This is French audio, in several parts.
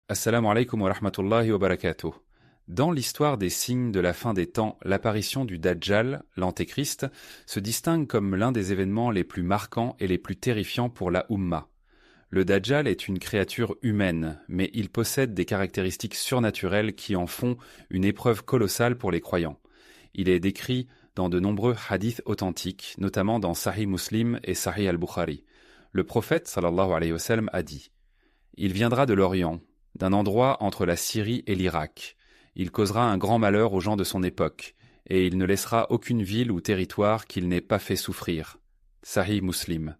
Assalamu alaikum wa rahmatullahi wa barakatuh. Dans l'histoire des signes de la fin des temps, l'apparition du Dajjal, l'Antéchrist, se distingue comme l'un des événements les plus marquants et les plus terrifiants pour la Ummah. Le Dajjal est une créature humaine, mais il possède des caractéristiques surnaturelles qui en font une épreuve colossale pour les croyants. Il est décrit dans de nombreux hadiths authentiques, notamment dans Sahih Muslim et Sahih al-Bukhari. Le prophète sallallahu alayhi wa sallam a dit « Il viendra de l'Orient, d'un endroit entre la Syrie et l'Irak. Il causera un grand malheur aux gens de son époque, et il ne laissera aucune ville ou territoire qu'il n'ait pas fait souffrir. » Sahih Muslim.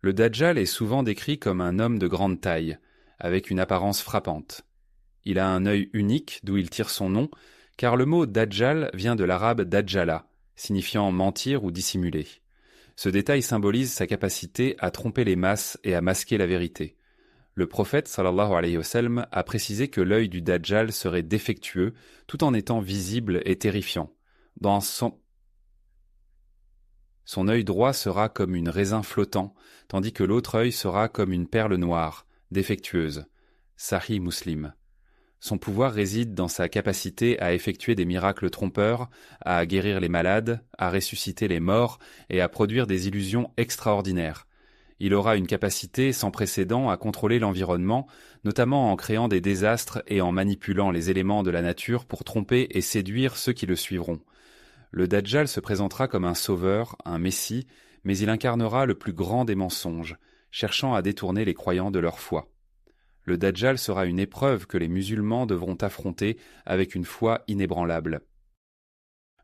Le Dajjal est souvent décrit comme un homme de grande taille, avec une apparence frappante. Il a un œil unique, d'où il tire son nom, car le mot Dajjal vient de l'arabe Dajjala, signifiant mentir ou dissimuler. Ce détail symbolise sa capacité à tromper les masses et à masquer la vérité. Le prophète sallallahu alayhi wa sallam a précisé que l'œil du Dajjal serait défectueux tout en étant visible et terrifiant. Dans son œil droit sera comme une raisin flottant, tandis que l'autre œil sera comme une perle noire, défectueuse. Sahih Muslim. Son pouvoir réside dans sa capacité à effectuer des miracles trompeurs, à guérir les malades, à ressusciter les morts et à produire des illusions extraordinaires. Il aura une capacité sans précédent à contrôler l'environnement, notamment en créant des désastres et en manipulant les éléments de la nature pour tromper et séduire ceux qui le suivront. Le Dajjal se présentera comme un sauveur, un messie, mais il incarnera le plus grand des mensonges, cherchant à détourner les croyants de leur foi. Le Dajjal sera une épreuve que les musulmans devront affronter avec une foi inébranlable.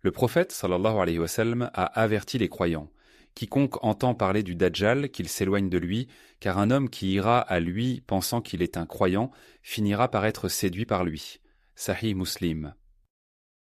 Le prophète sallallahu alayhi wa sallam a averti les croyants. Quiconque entend parler du Dajjal, qu'il s'éloigne de lui, car un homme qui ira à lui pensant qu'il est un croyant, finira par être séduit par lui. Sahih Muslim.